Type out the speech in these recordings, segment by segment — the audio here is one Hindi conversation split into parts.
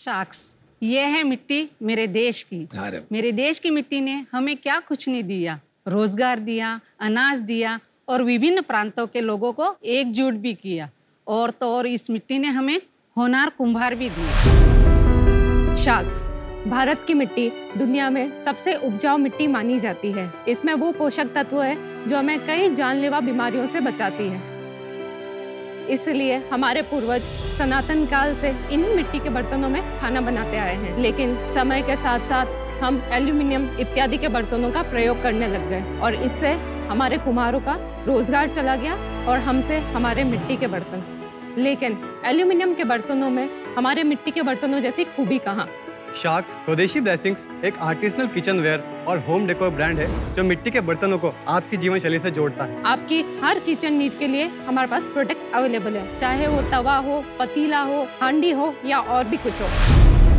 शाक्स, ये है मिट्टी मेरे देश की। मेरे देश की मिट्टी ने हमें क्या कुछ नहीं दिया, रोजगार दिया, अनाज दिया और विभिन्न प्रांतों के लोगों को एकजुट भी किया। और तो और इस मिट्टी ने हमें होनहार कुम्हार भी दिए। शाक्स, भारत की मिट्टी दुनिया में सबसे उपजाऊ मिट्टी मानी जाती है। इसमें वो पोषक तत्व है जो हमें कई जानलेवा बीमारियों से बचाती है। इसलिए हमारे पूर्वज सनातन काल से इन्हीं मिट्टी के बर्तनों में खाना बनाते आए हैं। लेकिन समय के साथ साथ हम एल्यूमिनियम इत्यादि के बर्तनों का प्रयोग करने लग गए और इससे हमारे कुम्हारों का रोजगार चला गया और हमसे हमारे मिट्टी के बर्तन। लेकिन एल्यूमिनियम के बर्तनों में हमारे मिट्टी के बर्तनों जैसी खूबी कहाँ। शाक्स स्वदेशी ब्लेसिंग्स एक आर्टिसनल किचन वेयर और होम डेकोर ब्रांड है जो मिट्टी के बर्तनों को आपकी जीवन शैली से जोड़ता है। आपकी हर किचन नीड के लिए हमारे पास प्रोडक्ट अवेलेबल है, चाहे वो तवा हो, पतीला हो, हांडी हो या और भी कुछ हो।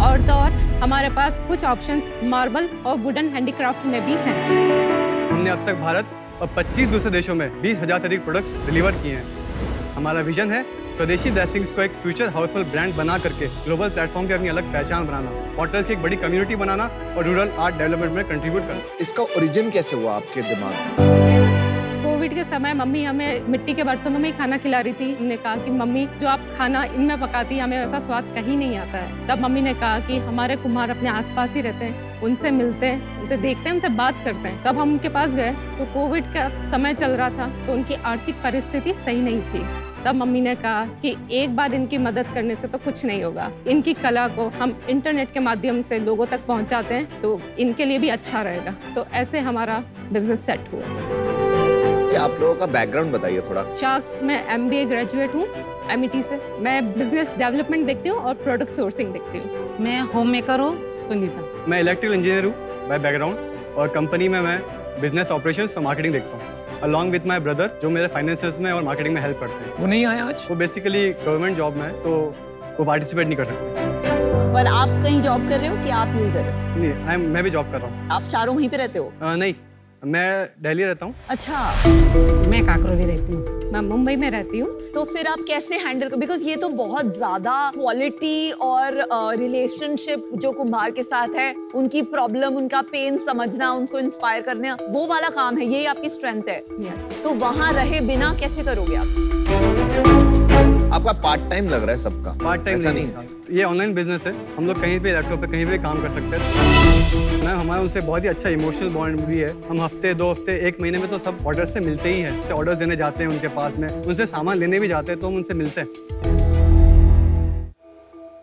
और तो और हमारे पास कुछ ऑप्शंस मार्बल और वुडन हैंडीक्राफ्ट में भी हैं। हमने अब तक भारत और 25 दूसरे देशों में 20,000 से अधिक प्रोडक्ट्स डिलीवर किए हैं। हमारा विजन है स्वदेशी ब्लेसिंग्स को एक फ्यूचर हाउसहोल्ड ब्रांड बना करके ग्लोबल प्लेटफॉर्म की अपनी अलग पहचान बनाना, हॉटल्स की एक बड़ी कम्युनिटी बनाना और रूरल आर्ट डेवलपमेंट में कंट्रीब्यूट करना। इसका ओरिजिन कैसे हुआ आपके दिमाग में? कोविड के समय मम्मी हमें मिट्टी के बर्तनों में ही खाना खिला रही थी। हमने कहा कि मम्मी जो आप खाना इनमें पकाती हमें वैसा स्वाद कहीं नहीं आता है। तब मम्मी ने कहा कि हमारे कुम्हार अपने आसपास ही रहते हैं, उनसे मिलते हैं, उनसे देखते हैं, उनसे बात करते हैं। तब हम उनके पास गए तो कोविड का समय चल रहा था तो उनकी आर्थिक परिस्थिति सही नहीं थी। तब मम्मी ने कहा कि एक बार इनकी मदद करने से तो कुछ नहीं होगा, इनकी कला को हम इंटरनेट के माध्यम से लोगों तक पहुंचाते हैं तो इनके लिए भी अच्छा रहेगा। तो ऐसे हमारा बिजनेस सेट हुआ। आप लोगों का बैकग्राउंड बताइए थोड़ा। शाक्स, मैं MBA ग्रेजुएट हूँ MIT से। मैं बिजनेस डेवलपमेंट देखती हूँ और प्रोडक्ट सोर्सिंग देखती हूँ। मैं होम मेकर हूँ सुनीता। मैं इलेक्ट्रिकल इंजीनियर हूँ बाय बैकग्राउंड और कंपनी में मैं बिजनेस ऑपरेशंस और मार्केटिंग देखता हूँ अलॉन्ग विथ माय ब्रदर जो मेरे फाइनेंसेस में और मार्केटिंग में हेल्प करते हैं। वो नहीं आया आज? वो बेसिकली गवर्नमेंट जॉब में है तो वो पार्टिसिपेट नहीं कर सकते। पर आप कहीं जॉब कर रहे हो कि आप यही कर रहे हो? नहीं, मैं भी जॉब कर रहा हूँ। आप चारों वहीं पे रहते हो? नहीं, मैं दिल्ली रहता हूँ। अच्छा। मैं काकरोली रहती हूँ। मैं मुंबई में रहती हूँ। तो फिर आप कैसे हैंडल कर, बिकॉज ये तो बहुत ज्यादा क्वालिटी और रिलेशनशिप जो कुम्हार के साथ है, उनकी प्रॉब्लम, उनका पेन समझना, उनको इंस्पायर करना, वो वाला काम है, ये आपकी स्ट्रेंथ है। तो वहाँ रहे बिना कैसे करोगे आप? आपका पार्ट टाइम लग रहा है सबका? पार्ट टाइम नहीं, ये ऑनलाइन बिजनेस है। हम लोग कहीं पे लैपटॉप पे कहीं पे काम कर सकते हैं। मैम हमारा उनसे बहुत ही अच्छा इमोशनल बॉन्ड भी है। हम हफ्ते 2 हफ्ते 1 महीने में तो सब ऑर्डर से मिलते ही हैं। ऑर्डर्स देने जाते हैं उनके पास में, उनसे सामान लेने भी जाते हैं तो हम उनसे मिलते हैं।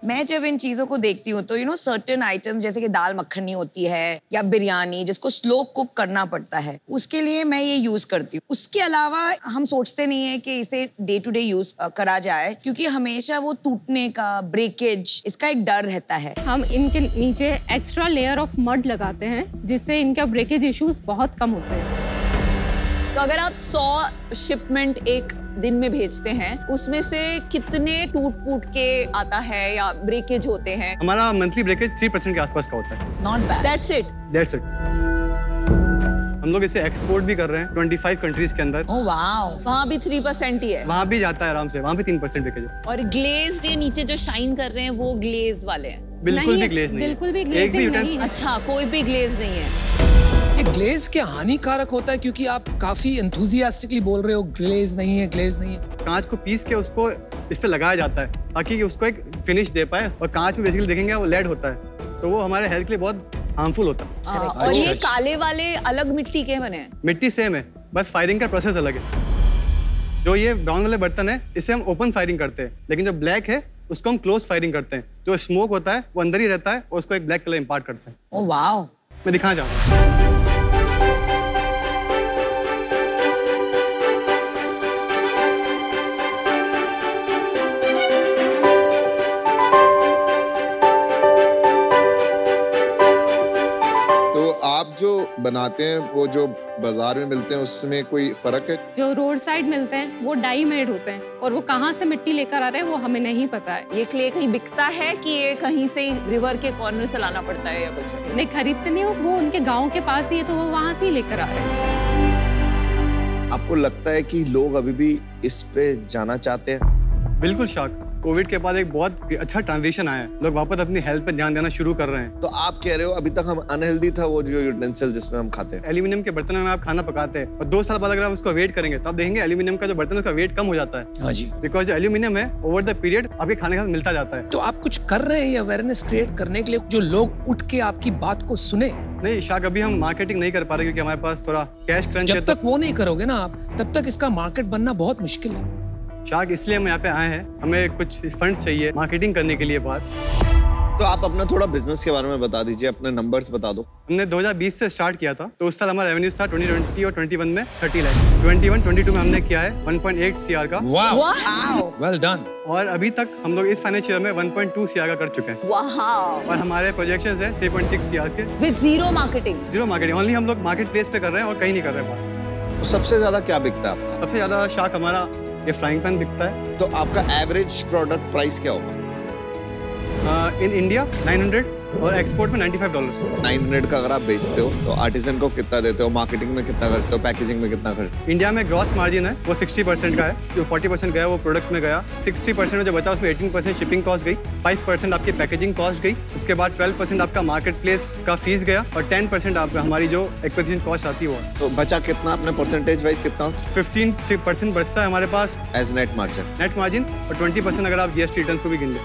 मैं जब इन चीजों को देखती हूँ तो सर्टेन आइटम जैसे कि दाल मखनी होती है या बिरयानी जिसको स्लो कुक करना पड़ता है, उसके लिए मैं ये यूज करती हूँ। उसके अलावा हम सोचते नहीं है कि इसे डे टू डे यूज करा जाए क्योंकि हमेशा वो टूटने का, ब्रेकेज, इसका एक डर रहता है। हम इनके नीचे एक्स्ट्रा लेयर ऑफ मड लगाते हैं जिससे इनका ब्रेकेज इश्यूज बहुत कम होते हैं। तो अगर आप 100 शिपमेंट एक दिन में भेजते हैं उसमें से कितने टूट के आता है या ब्रेकेज होते हैं? हमारा मंथली ब्रेकेज 3% के आसपास का होता है। Not bad. That's it. हम लोग इसे एक्सपोर्ट भी कर रहे हैं 25 कंट्रीज के अंदर। ओह वाओ, वहाँ भी 3% ही है? वहाँ भी जाता है आराम से, वहाँ भी 3% ब्रेकेज है। और ग्लेज्ड ये नीचे जो शाइन कर रहे हैं वो ग्लेज वाले हैं? बिल्कुल भी ग्लेज नहीं, बिल्कुल भी ग्लेज नहीं। अच्छा, कोई भी ग्लेज नहीं है। ये ग्लेज क्या हानिकारक होता है? क्योंकि आप काफी एंथुसियास्टिकली बोल रहे हो ग्लेज नहीं है, ग्लेज नहीं है। कांच को पीस के उसको इस पे लगाया जाता है ताकि उसको एक फिनिश दे पाए। और कांच में बेसिकली देखेंगे वो लेड होता है तो वो हमारे हेल्थ के लिए बहुत हार्मफुल होता है। और ये काले वाले अलग मिट्टी के बने हैं? मिट्टी सेम है, बस फायरिंग का प्रोसेस अलग है। जो ये ब्राउन वाले बर्तन है इसे हम ओपन फायरिंग करते हैं, लेकिन जो ब्लैक है उसको हम क्लोज फायरिंग करते हैं। जो स्मोक होता है वो अंदर ही रहता है और उसको एक ब्लैक कलर इम्पार्ट करते हैं। ओह वाओ, मैं दिखाना चाहूँगा। बनाते हैं वो जो बाजार में मिलते हैं उसमें कोई फर्क है? जो रोड साइड मिलते हैं वो डाई मेड होते हैं और वो कहाँ से मिट्टी लेकर आ रहे हैं वो हमें नहीं पता है। ये क्ले कहीं बिकता है कि ये कहीं से रिवर के कॉर्नर से लाना पड़ता है या कुछ? नहीं, खरीदते नहीं हो, वो उनके गाँव के पास ही है तो वो वहाँ से ही लेकर आ रहे हैं। आपको लगता है कि लोग अभी भी इस पे जाना चाहते हैं? बिल्कुल शाक, कोविड के बाद एक बहुत अच्छा ट्रांजिशन आया है, लोग वापस अपनी हेल्थ पे ध्यान देना शुरू कर रहे हैं। तो आप कह रहे हो अभी तक हम अनहेल्दी था वो जो यूटेंसिल जिसमें हम खाते हैं, एल्यूमिनियम के बर्तनों में आप खाना पकाते हैं और 2 साल बाद अगर आप उसको वेट करेंगे तो आप देखेंगे एल्यूमिनियम का जो बर्तन है उसका वेट कम हो जाता है। हाँ जी, बिकॉज जो एल्यूमिनियम है ओवर द पीरियड आपके खाने के साथ मिलता जाता है। तो आप कुछ कर रहे हैं ये अवेयरनेस क्रिएट करने के लिए, जो लोग उठ के आपकी बात को सुने? नहीं शाक, अभी हम मार्केटिंग नहीं कर पा रहे क्योंकि हमारे पास थोड़ा कैश क्रंच है। जब तक वो नहीं करोगे ना आप, तब तक इसका मार्केट बनना बहुत मुश्किल है। शाक, इसलिए हम यहाँ पे आए हैं, हमें कुछ फंड्स चाहिए मार्केटिंग करने के लिए बात। तो आप अपना थोड़ा बिजनेस के बारे में बता दीजिए, अपने नंबर्स बता दो। हमने 2020 से स्टार्ट किया था, तो उस साल हमारा रेवेन्यू था 2020 और 21 में 30 लाख। 21-22 में हमने किया है 1.8 CR का। Wow, well done. और अभी तक हम लोग इस फाइनेंशियल में 1.2 CR का कर चुके हैं। वाओ। और हमारे प्रोजेक्शंस है 3.6 CR के। With zero marketing. Zero marketing, only हम लोग मार्केट प्लेस पे कर रहे हैं और कहीं नहीं कर रहे बात। तो सबसे ज्यादा क्या बिकता है आपका? सबसे ज्यादा शाक हमारा ये फ्राइंग पैन बिकता है। तो आपका एवरेज प्रोडक्ट प्राइस क्या होगा? इन इंडिया 900 और एक्सपोर्ट में $95। 900 का अगर आप बेचते हो तो आर्टिजन को कितना देते हो, मार्केटिंग में कितना खर्चते हो, पैकेजिंग में कितना खर्चते? इंडिया में ग्रॉस मार्जिन है वो 60% का है, जो 40% गया वो प्रोडक्ट में गया। 60% में जो बचा उसमें 18% शिपिंग कॉस्ट गई, 5% आपकी पैकेजिंग कॉस्ट गई, उसके बाद 12% आपका मार्केट प्लेस का फीस गया और 10% आपका हमारी जो एक्विजिशन कॉस्ट आती है वो। तो बचा कितना अपने परसेंटेज वाइज कितना? 15% बचता है हमारे पास एज नेट मार्जिन और 20% अगर आप GST रिटर्न्स को भी गिन लें।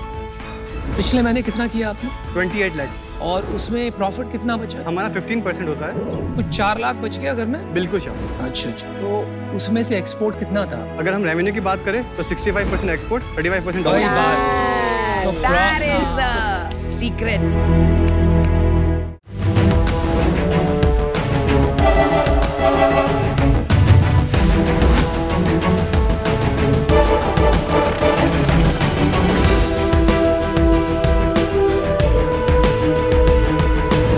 पिछले महीने कितना किया आपने? 28 लाख। और उसमें प्रॉफिट कितना बचा? हमारा 15% होता है। कुछ 4 लाख बच गया घर में? बिल्कुल शाह। अच्छा, तो उसमें से एक्सपोर्ट कितना था? अगर हम रेवेन्यू की बात करें तो 65% एक्सपोर्ट, 35% वही बात। That is the secret.